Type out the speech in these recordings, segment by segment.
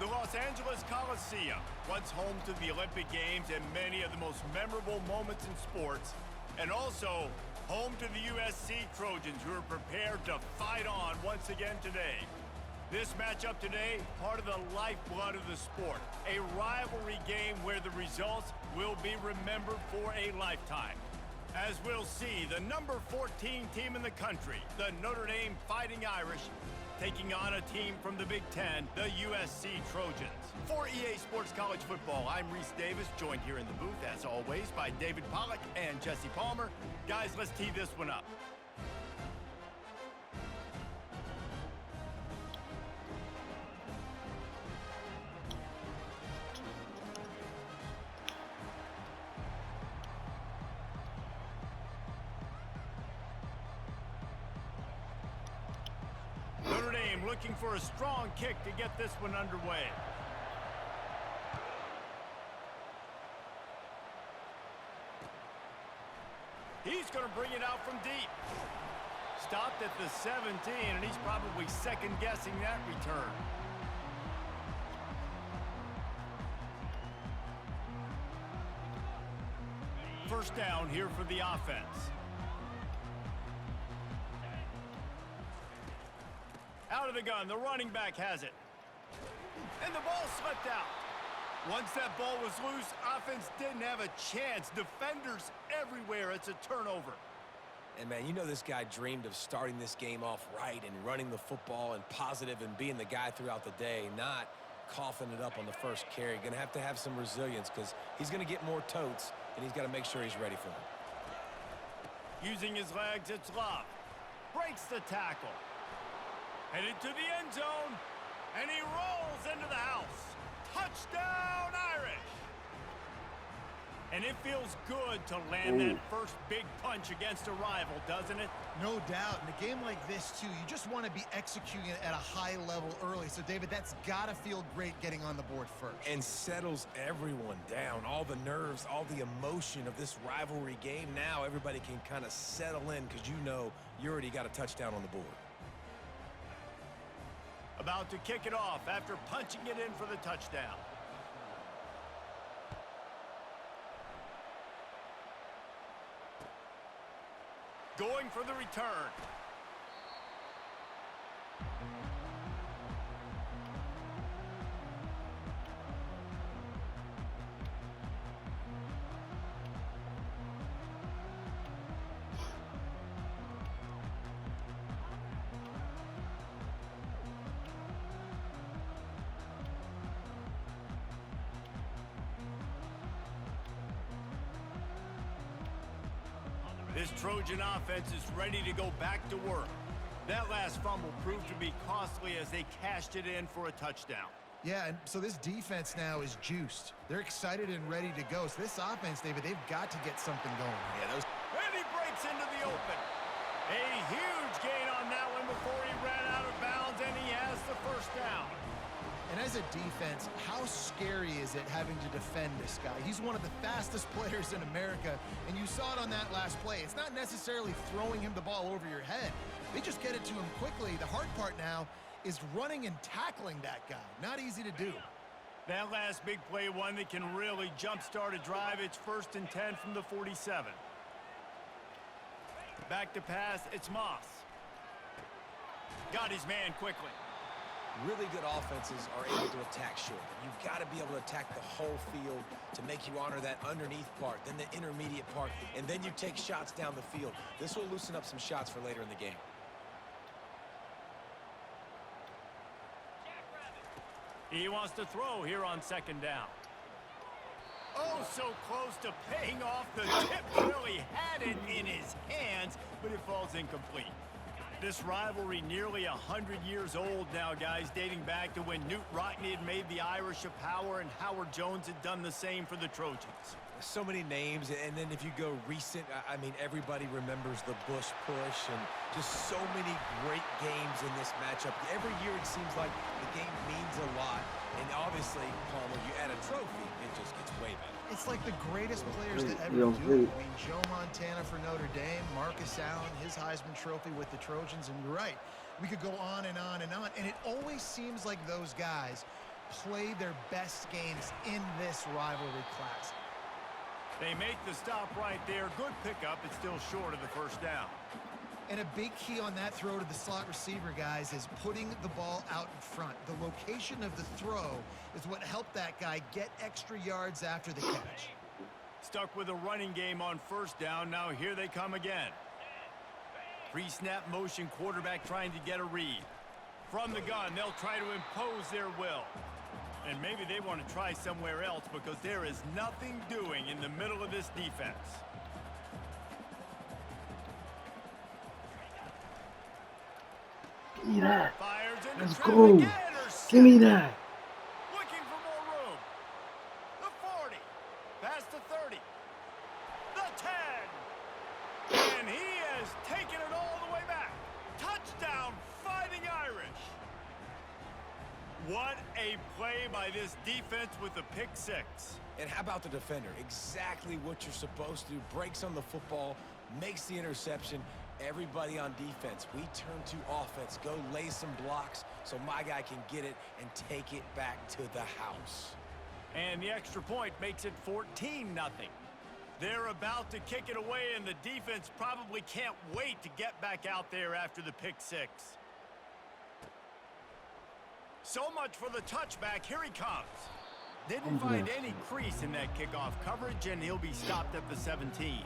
The Los Angeles Coliseum, once home to the Olympic Games and many of the most memorable moments in sports, and also home to the USC Trojans, who are prepared to fight on once again today. This matchup today, part of the lifeblood of the sport, a rivalry game where the results will be remembered for a lifetime. As we'll see, the number 14 team in the country, the Notre Dame Fighting Irish, taking on a team from the Big Ten, the USC Trojans. For EA Sports College Football, I'm Reese Davis, joined here in the booth, as always, by David Pollack and Jesse Palmer. Guys, let's tee this one up. Notre Dame looking for a strong kick to get this one underway. He's going to bring it out from deep. Stopped at the 17, and he's probably second-guessing that return. First down here for the offense. Out of the gun, the running back has it. And the ball slipped out. Once that ball was loose, offense didn't have a chance. Defenders everywhere. It's a turnover. And, man, you know this guy dreamed of starting this game off right and running the football and positive and being the guy throughout the day, not coughing it up on the first carry. Going to have some resilience because he's going to get more totes, and he's got to make sure he's ready for it. Using his legs, it's Love. Breaks the tackle. Headed to the end zone, and he rolls into the house. Touchdown, Irish! And it feels good to land that first big punch against a rival, doesn't it? No doubt. In a game like this, too, you just want to be executing it at a high level early. So, David, that's got to feel great getting on the board first. And settles everyone down. All the nerves, all the emotion of this rivalry game. Now everybody can kind of settle in because you know you already got a touchdown on the board. About to kick it off after punching it in for the touchdown. Going for the return. This Trojan offense is ready to go back to work. That last fumble proved to be costly as they cashed it in for a touchdown. Yeah, and so this defense now is juiced. They're excited and ready to go. So this offense, David, they've got to get something going. And he breaks into the open. A huge gain on that one before he ran out of bounds, and he has the first down. And as a defense, how scary is it having to defend this guy? He's one of the fastest players in America, and you saw it on that last play. It's not necessarily throwing him the ball over your head. They just get it to him quickly. The hard part now is running and tackling that guy. Not easy to do. That last big play, one that can really jumpstart a drive. It's 1st and 10 from the 47. Back to pass, it's Moss. Got his man quickly. Really good offenses are able to attack short. You've got to be able to attack the whole field to make you honor that underneath part, then the intermediate part, and then you take shots down the field. This will loosen up some shots for later in the game. He wants to throw here on 2nd down. Oh, so close to paying off. The tip really had it in his hands, but it falls incomplete. This rivalry nearly 100 years old now, guys, dating back to when Knute Rockne had made the Irish a power and Howard Jones had done the same for the Trojans. So many names, and then if you go recent, I mean, everybody remembers the Bush push and just so many great games in this matchup. Every year it seems like the game means a lot, and obviously, Palmer, you add a trophy, it just gets way better. It's like the greatest players that ever do it. I mean, Joe Montana for Notre Dame, Marcus Allen, his Heisman Trophy with the Trojans, and you're right. We could go on and on and on, and it always seems like those guys play their best games in this rivalry class. They make the stop right there. Good pickup. It's still short of the first down. And a big key on that throw to the slot receiver, guys, is putting the ball out in front. The location of the throw is what helped that guy get extra yards after the catch. Stuck with a running game on first down. Now here they come again. Pre-snap motion, quarterback trying to get a read. From the gun, they'll try to impose their will. And maybe they want to try somewhere else because there is nothing doing in the middle of this defense. Give me that. Fires into Let's traffic, go. intercepted. Give me that. Looking for more room. The 40. Past the 30. The 10. And he has taken it all the way back. Touchdown, Fighting Irish. What a play by this defense with the pick six. And how about the defender? Exactly what you're supposed to do. Breaks on the football, makes the interception. Everybody on defense, we turn to offense. Go lay some blocks so my guy can get it and take it back to the house. And the extra point makes it 14-0. They're about to kick it away, and the defense probably can't wait to get back out there after the pick six. So much for the touchback. Here he comes. Didn't find any crease in that kickoff coverage, and he'll be stopped at the 17.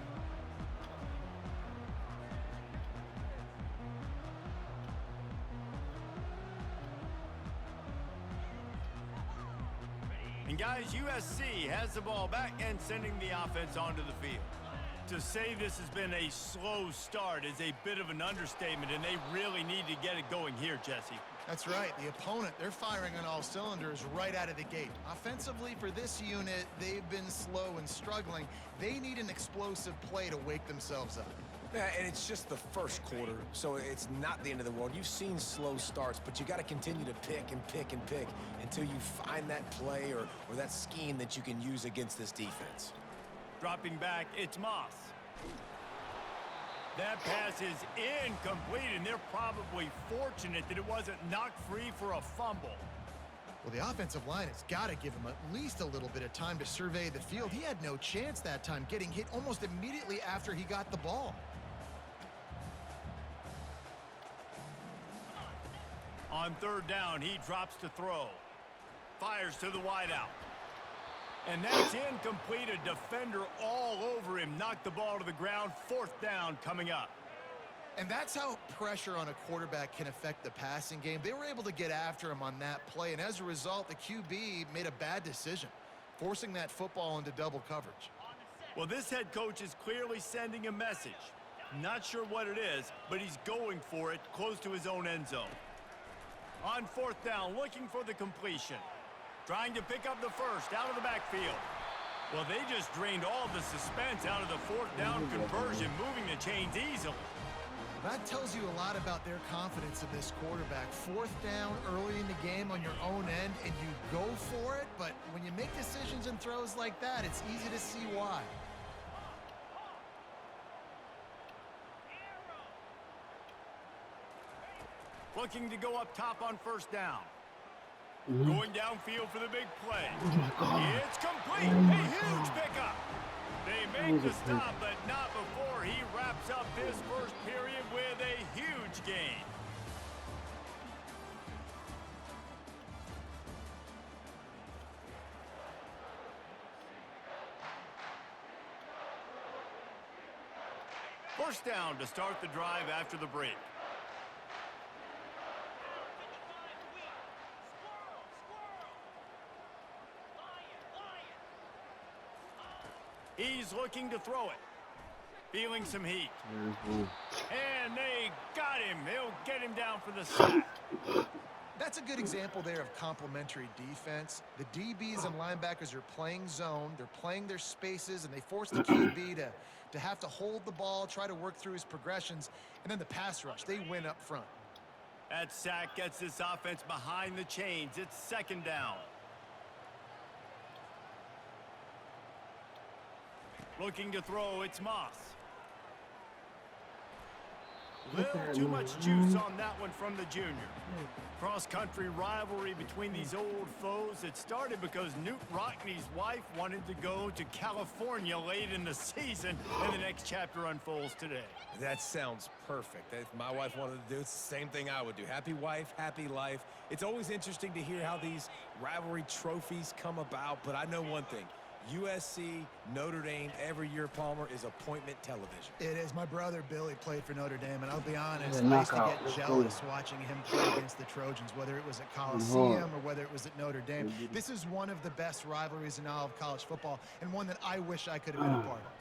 And guys, USC has the ball back and sending the offense onto the field. To say this has been a slow start is a bit of an understatement, and they really need to get it going here, Jesse. That's right. The opponent, they're firing on all cylinders right out of the gate. Offensively, for this unit, they've been slow and struggling. They need an explosive play to wake themselves up. Yeah, and it's just the first quarter, so it's not the end of the world. You've seen slow starts, but you got to continue to pick and pick and pick until you find that play or that scheme that you can use against this defense. Dropping back, it's Moss. That pass is incomplete, and they're probably fortunate that it wasn't knocked free for a fumble. Well, the offensive line has got to give him at least a little bit of time to survey the field. He had no chance that time, getting hit almost immediately after he got the ball. On third down, he drops to throw. Fires to the wideout. And that's incomplete. A defender all over him. Knocked the ball to the ground. Fourth down coming up. And that's how pressure on a quarterback can affect the passing game. They were able to get after him on that play, and as a result, the QB made a bad decision, forcing that football into double coverage. Well, this head coach is clearly sending a message. Not sure what it is, but he's going for it close to his own end zone. On fourth down, looking for the completion. Trying to pick up the first out of the backfield. Well, they just drained all the suspense out of the fourth down conversion, moving the chains easily. That tells you a lot about their confidence in this quarterback. Fourth down early in the game on your own end, and you go for it, but when you make decisions and throws like that, it's easy to see why. Looking to go up top on first down. Going downfield for the big play. Oh my God. It's complete. A huge pickup. They make the stop, but not before he wraps up his first period with a huge gain. First down to start the drive after the break. He's looking to throw it. Feeling some heat. And they got him. They'll get him down for the sack. That's a good example there of complementary defense. The DBs and linebackers are playing zone. They're playing their spaces, and they force the QB to have to hold the ball, try to work through his progressions, and then the pass rush. They win up front. That sack gets this offense behind the chains. It's second down. Looking to throw, it's Moss. Little too much juice on that one from the junior. Cross-country rivalry between these old foes. It started because Newt Rockney's wife wanted to go to California late in the season, and the next chapter unfolds today. That sounds perfect. If my wife wanted to do it, it's the same thing I would do. Happy wife, happy life. It's always interesting to hear how these rivalry trophies come about, but I know one thing. USC, Notre Dame, every year, Palmer, is appointment television. It is. My brother Billy played for Notre Dame, and I'll be honest, I used to get jealous watching him play against the Trojans, whether it was at Coliseum or whether it was at Notre Dame. This is one of the best rivalries in all of college football, and one that I wish I could have been a part of.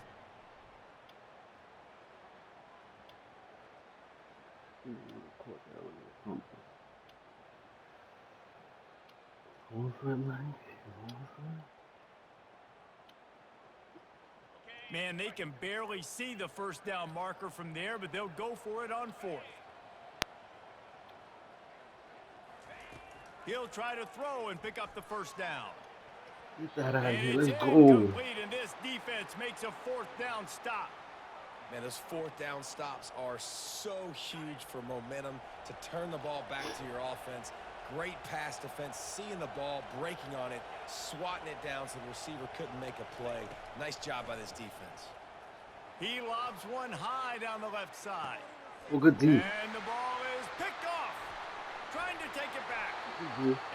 Man, they can barely see the first down marker from there, but they'll go for it on fourth. He'll try to throw and pick up the first down. Get that out of here. And it's Let's go. incomplete, and this defense makes a fourth down stop. Man, those fourth down stops are so huge for momentum to turn the ball back to your offense. Great pass defense, seeing the ball, breaking on it, swatting it down so the receiver couldn't make a play. Nice job by this defense. He lobs one high down the left side. Well, good D. And the ball is picked off. Trying to take it back.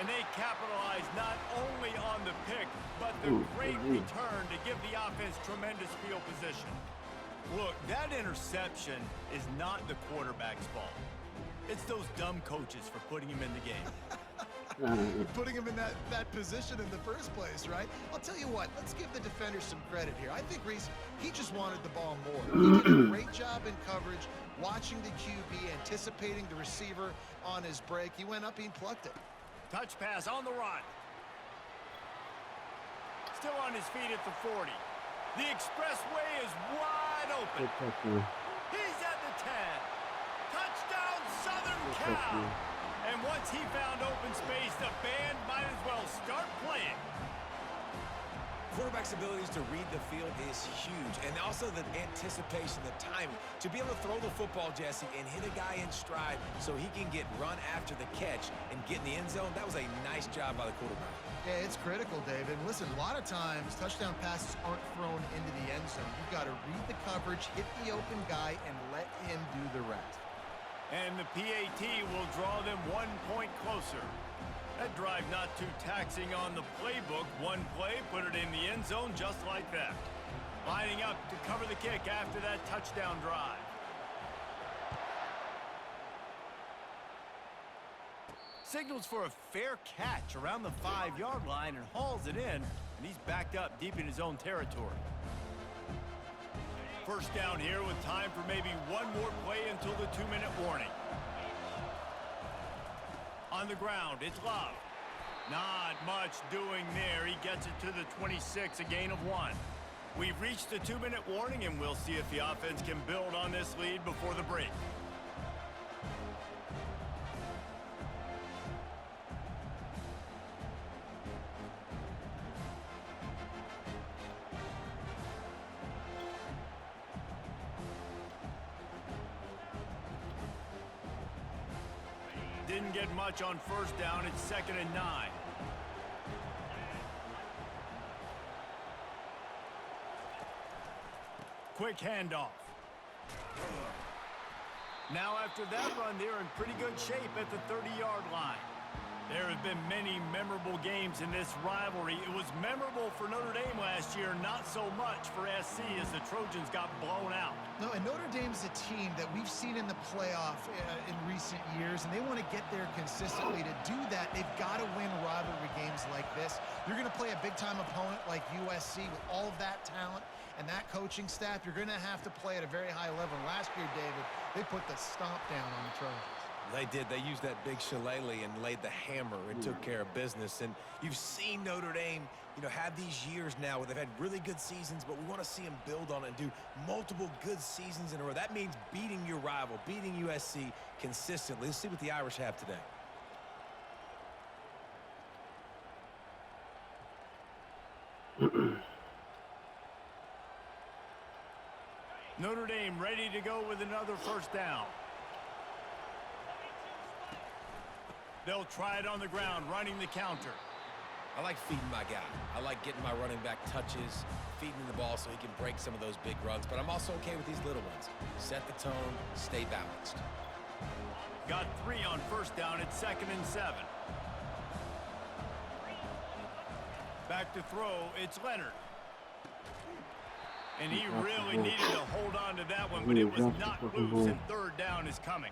And they capitalize not only on the pick, but the great return to give the offense tremendous field position. Look, that interception is not the quarterback's fault. It's those dumb coaches for putting him in the game. Putting him in that position in the first place, right? I'll tell you what, let's give the defenders some credit here. I think Reese, he just wanted the ball more. He did a great job in coverage, watching the QB, anticipating the receiver on his break. He went up, he plucked it. Touch pass on the run. Still on his feet at the 40. The expressway is wide open. He's at the 10. Touchdown, Southern Cal. And once he found open space, the band might as well start playing. Quarterback's abilities to read the field is huge, and also the anticipation, the timing. To be able to throw the football, Jesse, and hit a guy in stride so he can get run after the catch and get in the end zone, that was a nice job by the quarterback. Yeah, it's critical, David. Listen, a lot of times touchdown passes aren't thrown into the end zone. You've got to read the coverage, hit the open guy, and let him do the rest. And the PAT will draw them 1 point closer. That drive not too taxing on the playbook. One play, put it in the end zone just like that. Lining up to cover the kick after that touchdown drive. Signals for a fair catch around the 5-yard line and hauls it in, and he's backed up deep in his own territory. First down here with time for maybe one more play until the 2-minute warning. On the ground, it's Love. Not much doing there. He gets it to the 26, a gain of 1. We've reached the 2-minute warning, and we'll see if the offense can build on this lead before the break. Didn't get much on first down. It's 2nd and 9. Quick handoff. Now after that run, they're in pretty good shape at the 30-yard line. There have been many memorable games in this rivalry. It was memorable for Notre Dame last year, not so much for SC as the Trojans got blown out. No, and Notre Dame's a team that we've seen in the playoff in recent years, and they want to get there consistently. To do that, they've got to win rivalry games like this. You're going to play a big-time opponent like USC with all of that talent and that coaching staff. You're going to have to play at a very high level. Last year, David, they put the stomp down on the Trojans. They did. They used that big shillelagh and laid the hammer and took care of business. And you've seen Notre Dame, have these years now where they've had really good seasons, but we want to see them build on it and do multiple good seasons in a row. That means beating your rival, beating USC consistently. Let's see what the Irish have today. Notre Dame ready to go with another first down. They'll try it on the ground, running the counter. I like feeding my guy. I like getting my running back touches, feeding the ball so he can break some of those big runs. But I'm also okay with these little ones. Set the tone, stay balanced. Got 3 on first down at 2nd and 7. Back to throw, it's Leonard. And he really needed to hold on to that one, but it was not loose, and 3rd down is coming.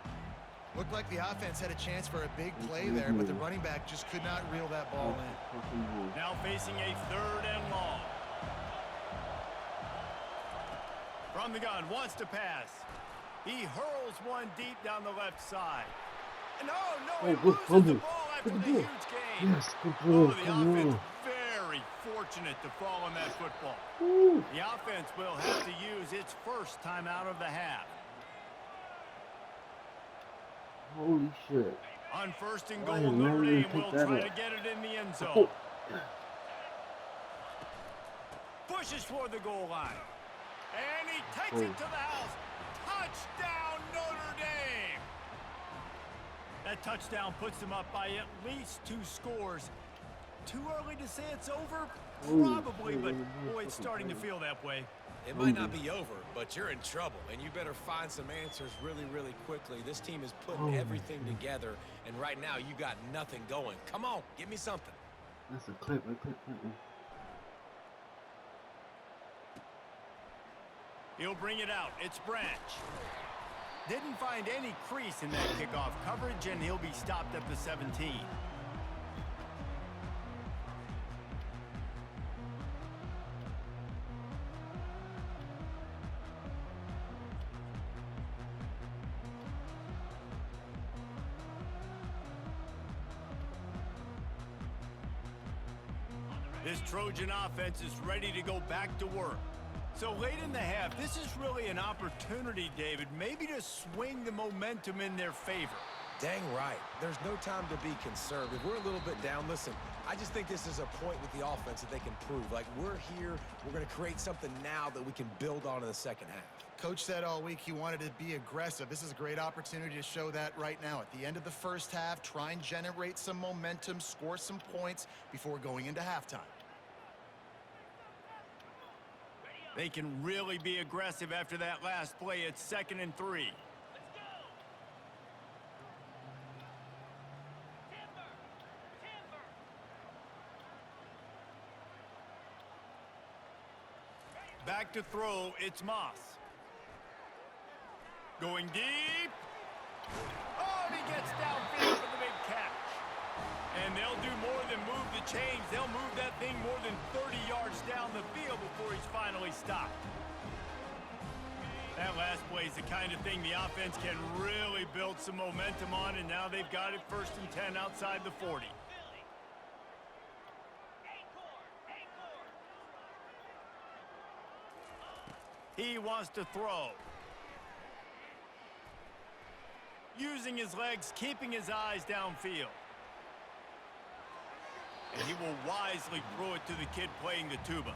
Looked like the offense had a chance for a big play there, but the running back just could not reel that ball in. Now facing a 3rd and long. From the gun, wants to pass. He hurls one deep down the left side. And no, he loses the ball after the huge gain. Yes, good Oh, ball. the Come offense on. very fortunate to fall on that football. Woo. The offense will have to use its first timeout of the half. Holy shit. On 1st and Why goal, is Notre Notre Dame Dame will take that try to up? get it in the end Oh. zone. Pushes toward the goal line. And he takes it to the house. Touchdown, Notre Dame! That touchdown puts them up by at least 2 scores. Too early to say it's over? Probably, but boy, it's starting to feel that way. It might not be over, but you're in trouble, and you better find some answers really, really quickly. This team is putting everything together, and right now you got nothing going. Come on, give me something. That's a clip. He'll bring it out. It's Branch. Didn't find any crease in that kickoff coverage, and he'll be stopped at the 17. This Trojan offense is ready to go back to work. So late in the half, this is really an opportunity, David, maybe to swing the momentum in their favor. Dang right. There's no time to be conservative. We're a little bit down. Listen, I just think this is a point with the offense that they can prove. Like, we're here. We're going to create something now that we can build on in the second half. Coach said all week he wanted to be aggressive. This is a great opportunity to show that right now. At the end of the first half, try and generate some momentum, score some points before going into halftime. They can really be aggressive after that last play. It's 2nd and 3. Back to throw, it's Moss. Going deep. Oh, and he gets downfield for the big catch. And they'll do more than move the chains. They'll move that thing more than 30 yards down the field before he's finally stopped. That last play is the kind of thing the offense can really build some momentum on, and now they've got it 1st and 10 outside the 40. He wants to throw. Using his legs, keeping his eyes downfield. And he will wisely throw it to the kid playing the tuba.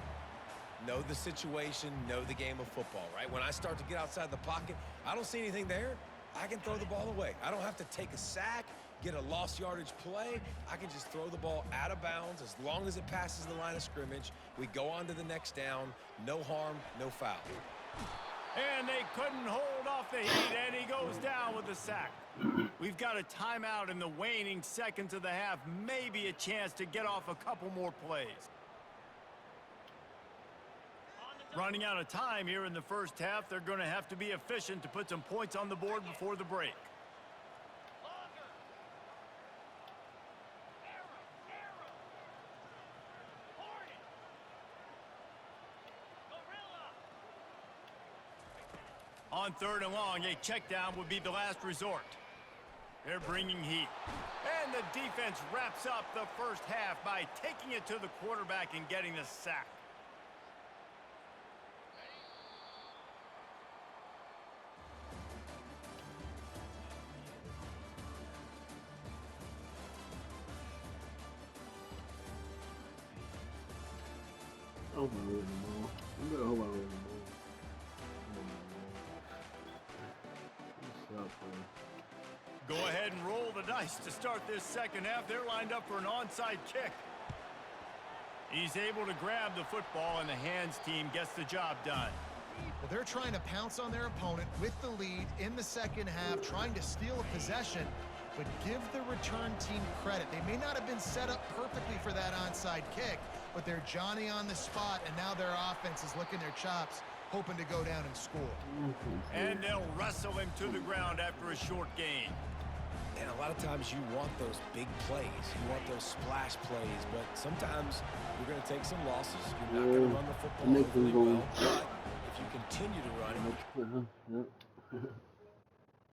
Know the situation, know the game of football, right? When I start to get outside the pocket, I don't see anything there. I can throw the ball away. I don't have to take a sack, get a lost yardage play. I can just throw the ball out of bounds as long as it passes the line of scrimmage. We go on to the next down. No harm, no foul. And they couldn't hold off the heat, and he goes down with the sack. We've got a timeout in the waning seconds of the half. Maybe a chance to get off a couple more plays. Running out of time here in the first half. They're going to have to be efficient to put some points on the board before the break. On 3rd and long, a check down would be the last resort. They're bringing heat. And the defense wraps up the first half by taking it to the quarterback and getting the sack. I hope I win them all. I hope I win them all. Go ahead and roll the nice to start this second half. They're lined up for an onside kick. He's able to grab the football, and the hands team gets the job done. Well, they're trying to pounce on their opponent with the lead in the second half, trying to steal a possession, but give the return team credit. They may not have been set up perfectly for that onside kick, but they're Johnny on the spot, and now their offense is licking their chops, hoping to go down and score. And they'll wrestle him to the ground after a short gain. And a lot of times you want those big plays. You want those splash plays. But sometimes you're going to take some losses. You're not going to run the football really well. But if you continue to run it,